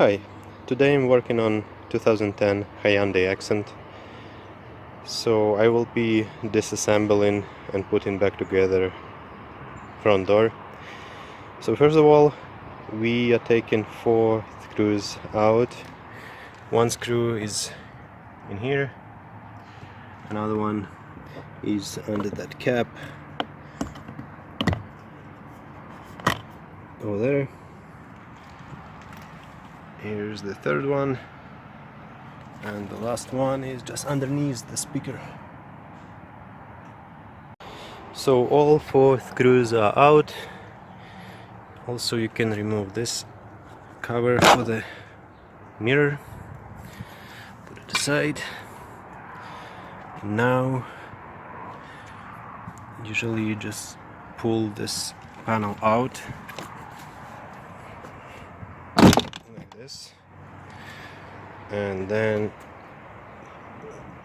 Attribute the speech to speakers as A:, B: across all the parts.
A: Hi, today I'm working on 2010 Hyundai Accent. So I will be disassembling and putting back together front door. So first of all, we are taking 4 screws out. One screw is in here, another one is under that cap over there. Here's the third one, and the last one is just underneath the speaker. So all 4 screws are out. Also, you can remove this cover for the mirror, put it aside. Now usually you just pull this panel out like this and then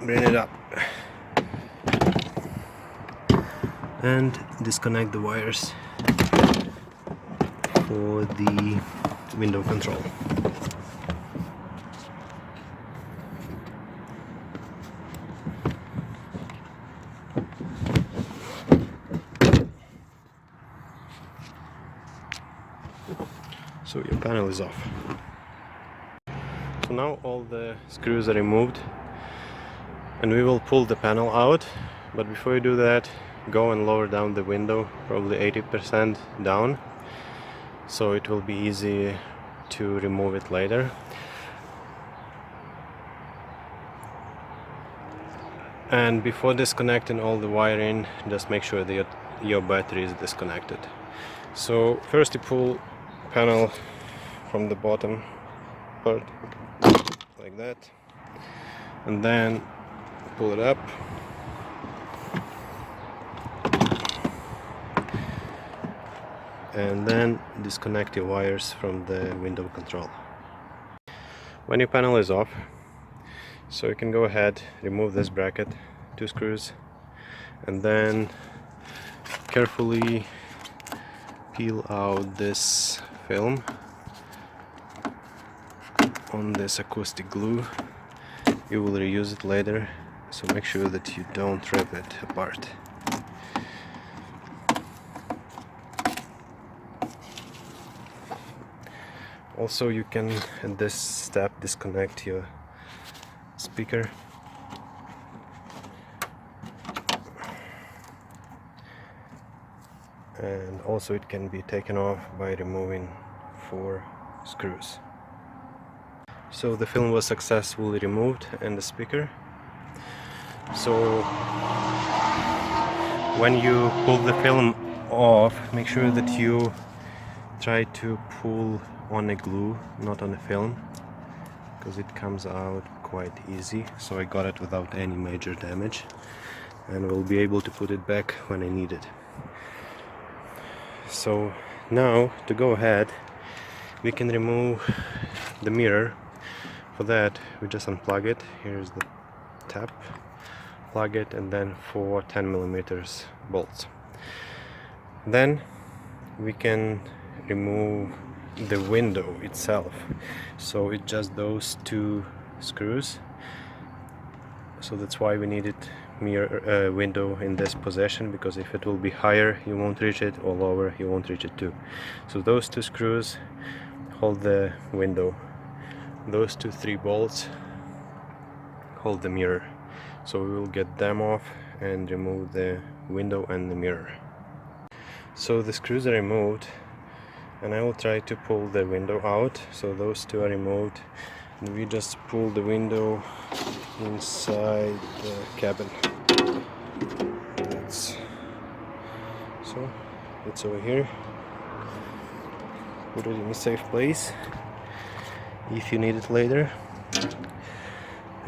A: bring it up and disconnect the wires for the window control. So your panel is off. So now all the screws are removed and we will pull the panel out, but before you do that, go and lower down the window, probably 80% down, so it will be easy to remove it later. And before disconnecting all the wiring, just make sure that your battery is disconnected. So first you pull panel from the bottom part like that, and then pull it up, and then disconnect your wires from the window control. When your panel is off, so you can go ahead, remove this bracket, 2 screws, and then carefully peel out this film on this acoustic glue. You will reuse it later, so make sure that you don't rip it apart. Also, you can at this step disconnect your speaker. And also it can be taken off by removing 4 screws. So the film was successfully removed and the speaker. So when you pull the film off, make sure that you try to pull on a glue, not on a film, because it comes out quite easy. So I got it without any major damage, and we'll be able to put it back when I need it. So now, to go ahead, we can remove the mirror. For that, we just unplug it. Here's the tap, plug it, and then 4 10mm bolts. Then we can remove the window itself. So it's just those 2 screws. So that's why we needed mirror window in this position, because if it will be higher you won't reach it, or lower you won't reach it too. So those 2 screws hold the window. Those 3 bolts hold the mirror. So we will get them off and remove the window and the mirror. So the screws are removed, and I will try to pull the window out. So those 2 are removed, and we just pull the window inside the cabin. So it's over here. Put it in a safe place if you need it later.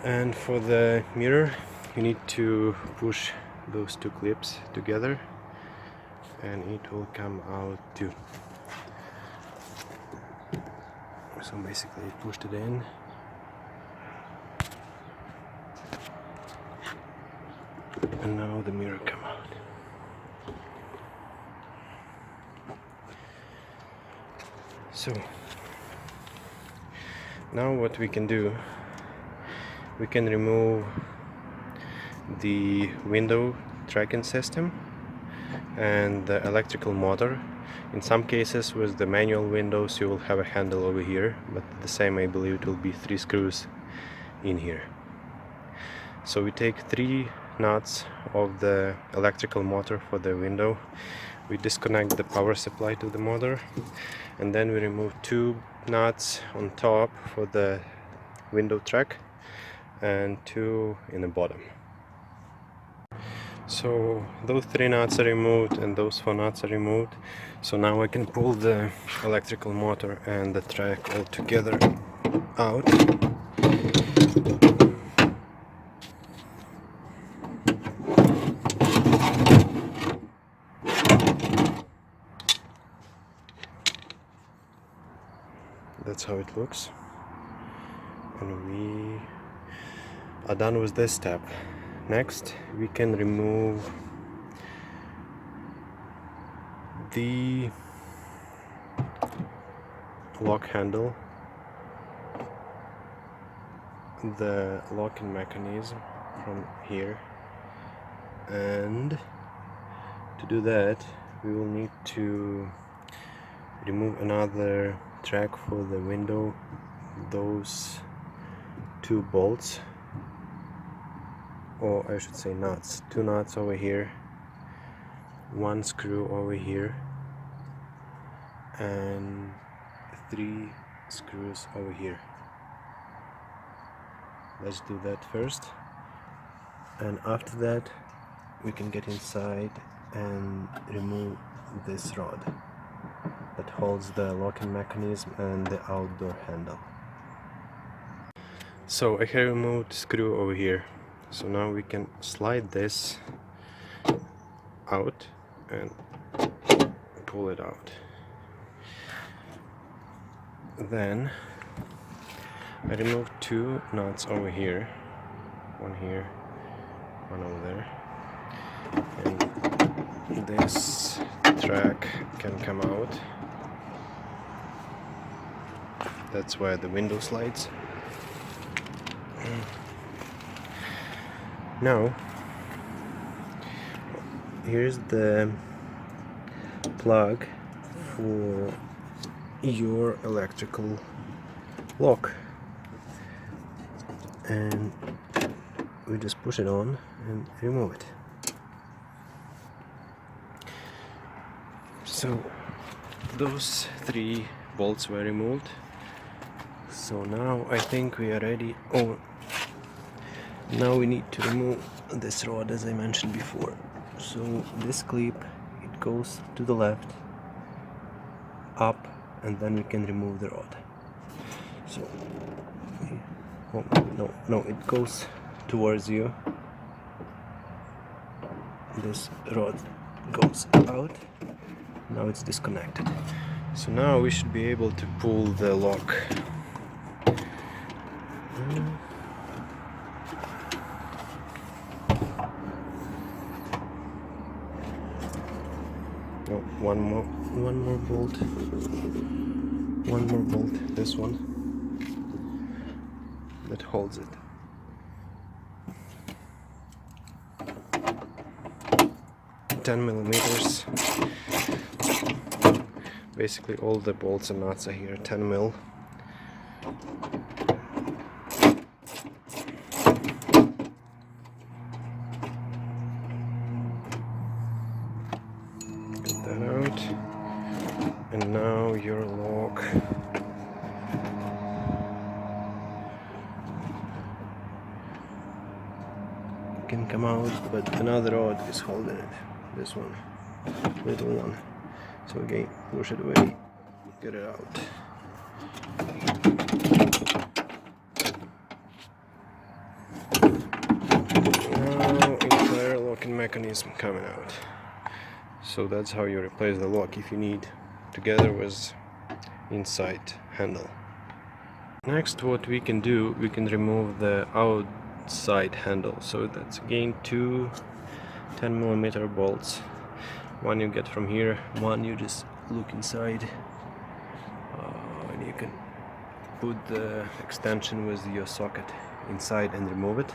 A: And for the mirror, you need to push those 2 clips together and it will come out too. So basically I pushed it in, and now the mirror come out. So Now what we can do, we can remove the window tracking system and the electrical motor. In some cases with the manual windows you will have a handle over here, but the same I believe it will be 3 screws in here. So we take 3 nuts of the electrical motor for the window, we disconnect the power supply to the motor, and then we remove 2 nuts on top for the window track and 2 in the bottom. So those 3 nuts are removed and those 4 nuts are removed. So now I can pull the electrical motor and the track all together out. That's how it looks. And we are done with this step. Next, we can remove the lock handle, the locking mechanism from here, and to do that we will need to remove another track for the window, those 2 bolts, or I should say nuts, 2 nuts over here, 1 screw over here, and 3 screws over here. Let's do that first, and after that we can get inside and remove this rod that holds the locking mechanism and the outdoor handle. So I have removed the screw over here, so now we can slide this out and pull it out. Then I removed 2 nuts over here, one here, one over there, and this track can come out. That's where the window slides. Now here's the plug for your electrical lock, and we just push it on and remove it. So those 3 bolts were removed. So now I think we are ready. Oh, now we need to remove this rod as I mentioned before. So this clip, it goes to the left, up, and then we can remove the rod. So oh, no, it goes towards you. This rod goes out. Now it's disconnected. So now we should be able to pull the lock. Oh, one more bolt, this one that holds it. $10mm. Basically all the bolts and nuts are here, 10mm. Get that out, and now your lock can come out, but another rod is holding it. This one, little one. So again, push it away, get it out. Now entire locking mechanism coming out. So that's how you replace the lock if you need, together with inside handle. Next, what we can do, we can remove the outside handle. So that's again 2 10mm bolts. One you get from here, one you just look inside, and you can put the extension with your socket inside and remove it.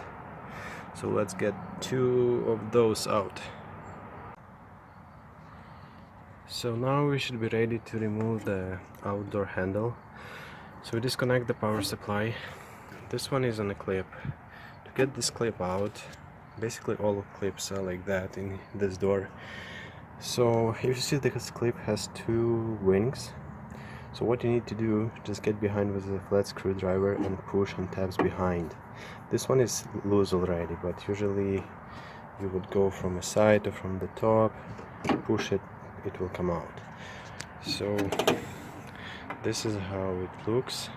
A: So let's get 2 of those out. So now we should be ready to remove the outdoor handle. So we disconnect the power supply. This one is on a clip. To get this clip out, basically all clips are like that in this door. So if you see, this clip has 2 wings. So what you need to do, just get behind with a flat screwdriver and push on tabs behind. This one is loose already, but usually you would go from a side or from the top, push it, it will come out. So this is how it looks.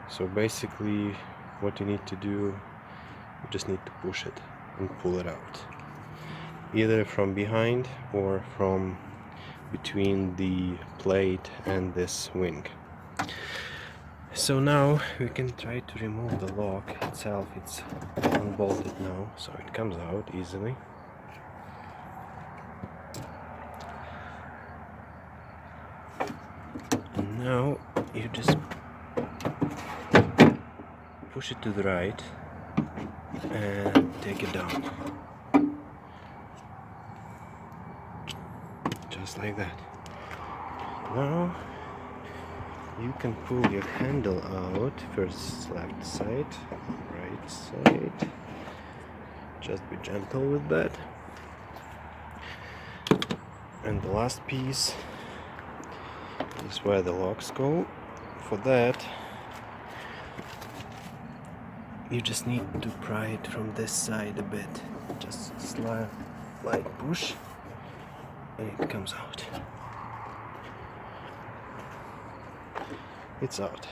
A: So basically what you need to do, you just need to push it and pull it out, either from behind or from between the plate and this wing. So now we can try to remove the lock itself. It's unbolted now, so it comes out easily. And now you just push it to the right and take it down. Just like that. Now you can pull your handle out. First left side, right side. Just be gentle with that. And the last piece is where the locks go. For that, you just need to pry it from this side a bit. Just slight push and it comes out. It's out.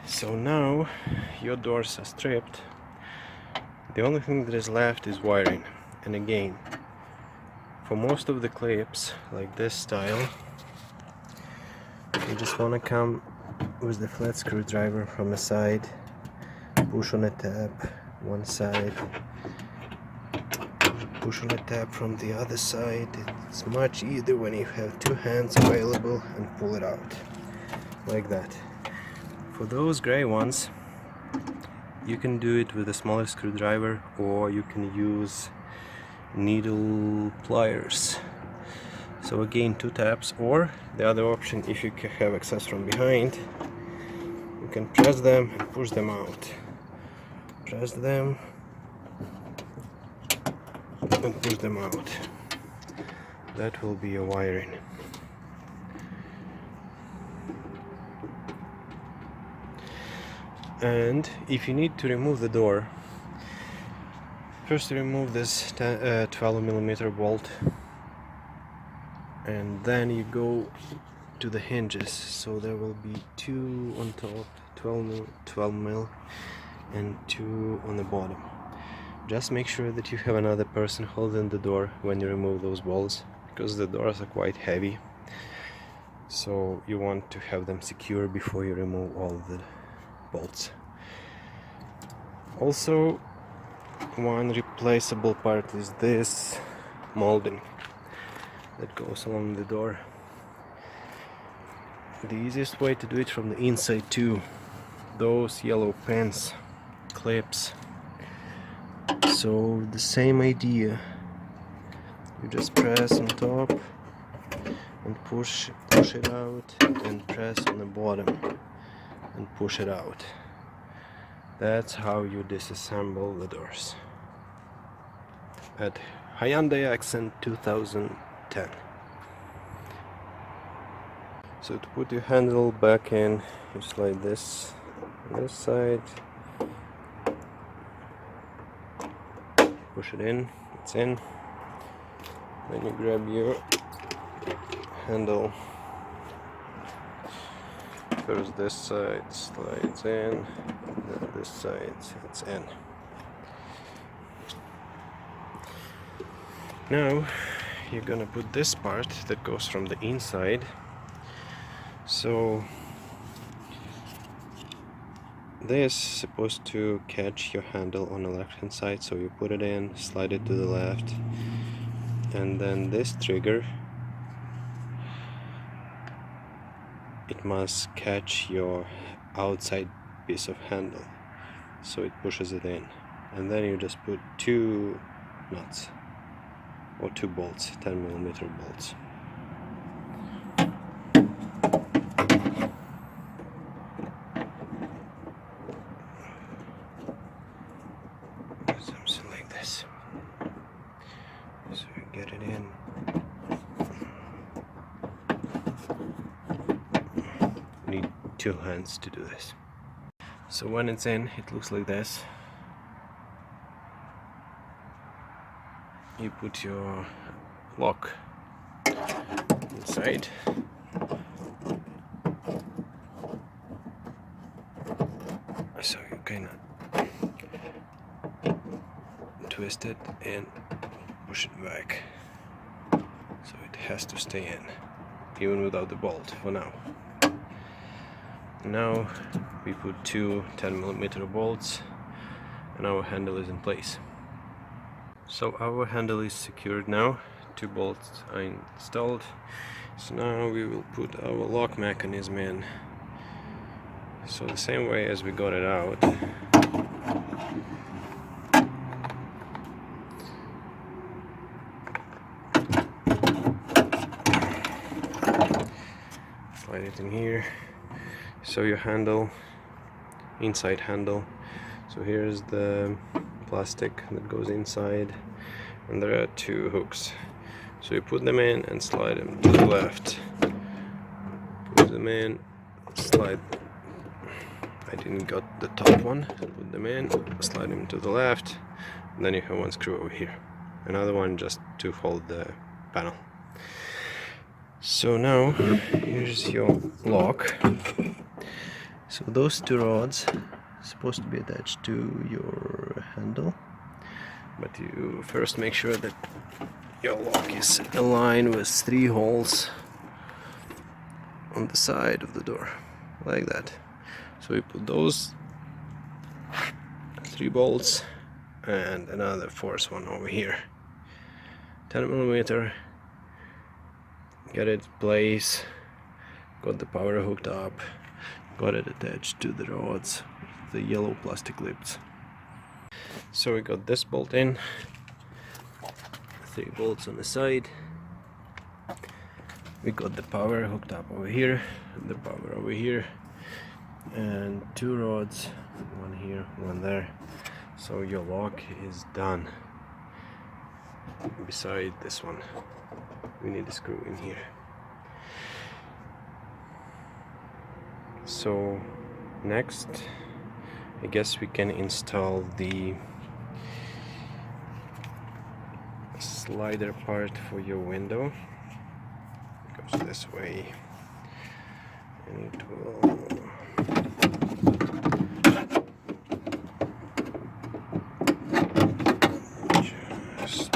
A: So now your doors are stripped. The only thing that is left is wiring. And again, for most of the clips, like this style, you just want to come with the flat screwdriver from the side, push on a tab one side, push on a tab from the other side. It's much easier when you have 2 hands available, and pull it out like that. For those gray ones, you can do it with a smaller screwdriver, or you can use needle pliers. So again, 2 taps, or the other option, if you have access from behind, you can press them and push them out. Press them and push them out. That will be your wiring. And if you need to remove the door, first remove this 12mm bolt, and then you go to the hinges. So there will be 2 on top, 12mm, and 2 on the bottom. Just make sure that you have another person holding the door when you remove those bolts, because the doors are quite heavy, so you want to have them secure before you remove all the bolts. Also, one replaceable part is this molding that goes along the door. The easiest way to do it from the inside too, those yellow pins, clips. So the same idea, you just press on top and push it out, and press on the bottom and push it out. That's how you disassemble the doors at Hyundai Accent 2010. So to put your handle back in, you slide this on this side, push it in, it's in. Then you grab your handle. First this side slides in, then this side it's in. Now you're gonna put this part that goes from the inside. So this is supposed to catch your handle on the left hand side, so you put it in, slide it to the left, and then this trigger it must catch your outside piece of handle, so it pushes it in, and then you just put 2 nuts or 2 bolts, 10mm bolts. Something like this. So you get it in. You need 2 hands to do this. So when it's in, it looks like this. You put your lock inside. So you kind of twist it and push it back. So it has to stay in, even without the bolt for now. Now we put 2 10mm bolts and our handle is in place. So our handle is secured now, 2 bolts are installed. So now we will put our lock mechanism in. So the same way as we got it out. Slide it in here. So your handle, inside handle. So here's the plastic that goes inside, and there are 2 hooks. So you put them in and slide them to the left. Put them in, slide. I didn't got the top one. So put them in, slide them to the left, and then you have 1 screw over here. Another one just to hold the panel. So now here's your lock. So those 2 rods are supposed to be attached to your handle, but you first make sure that your lock is aligned with 3 holes on the side of the door, like that. So we put those 3 bolts and another 4th one over here. 10mm. Get it in place. Got the power hooked up. Got it attached to the rods, the yellow plastic lips. So we got this bolt in, 3 bolts on the side. We got the power hooked up over here, the power over here, and 2 rods, 1 here, 1 there. So your lock is done. Beside this one, we need a screw in here. So next, I guess we can install the slider part for your window. It goes this way, and it will just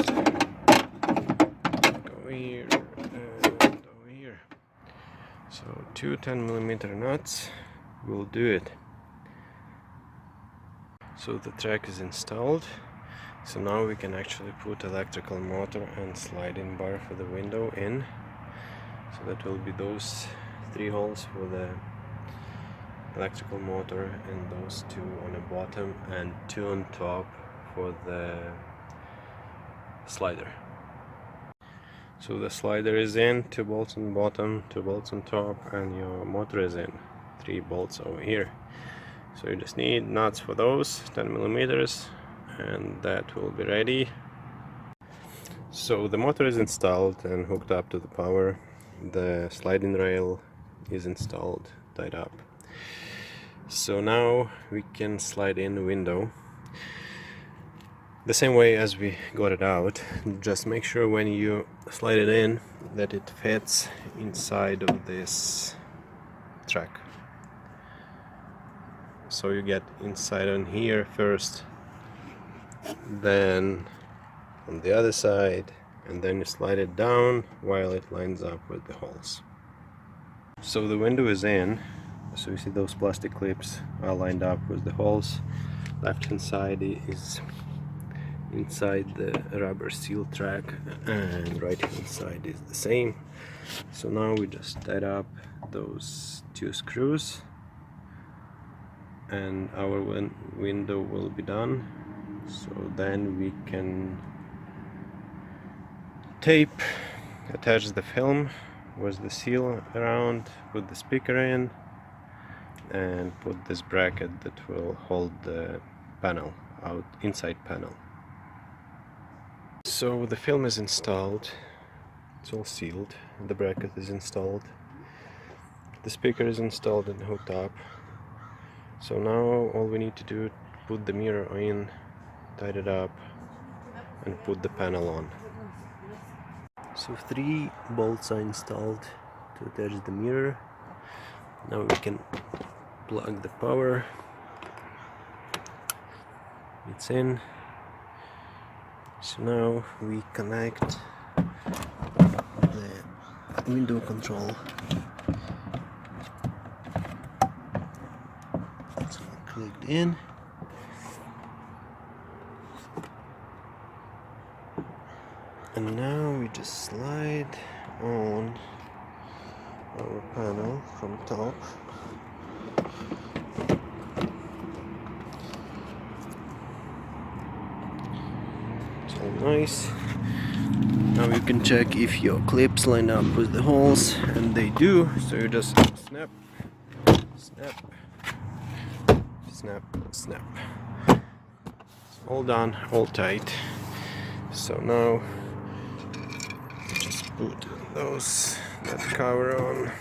A: go here and over here. So 2 10mm nuts will do it. So the track is installed. So now we can actually put electrical motor and sliding bar for the window in. So that will be those 3 holes for the electrical motor, and those 2 on the bottom and 2 on top for the slider. So the slider is in, 2 bolts on the bottom, 2 bolts on top, and your motor is in, 3 bolts over here. So you just need nuts for those, 10mm, and that will be ready. So the motor is installed and hooked up to the power. The sliding rail is installed, tied up. So now we can slide in the window the same way as we got it out. Just make sure when you slide it in that it fits inside of this track. So you get inside on here first, then on the other side, and then you slide it down while it lines up with the holes. So the window is in. So you see those plastic clips are lined up with the holes. Left hand side is inside the rubber seal track, and right hand side is the same. So now we just tied up those 2 screws and our window will be done. So then we can tape, attach the film with the seal around, put the speaker in, and put this bracket that will hold the panel out, inside panel. So the film is installed, it's all sealed, the bracket is installed, the speaker is installed and hooked up. So now all we need to do is put the mirror in, tied it up, and put the panel on. So 3 bolts are installed to attach the mirror. Now we can plug the power. It's in. So now we connect the window control. It's clicked in. And now we just slide on our panel from top. It's all nice. Now you can check if your clips line up with the holes, and they do. So you just snap, snap, snap, snap. It's all done, all tight. So now just put that cover on.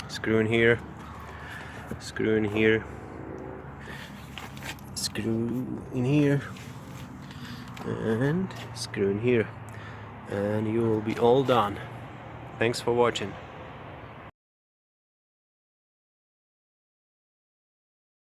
A: Screw in here, screw in here, screw in here, and screw in here, and you will be all done. Thanks for watching.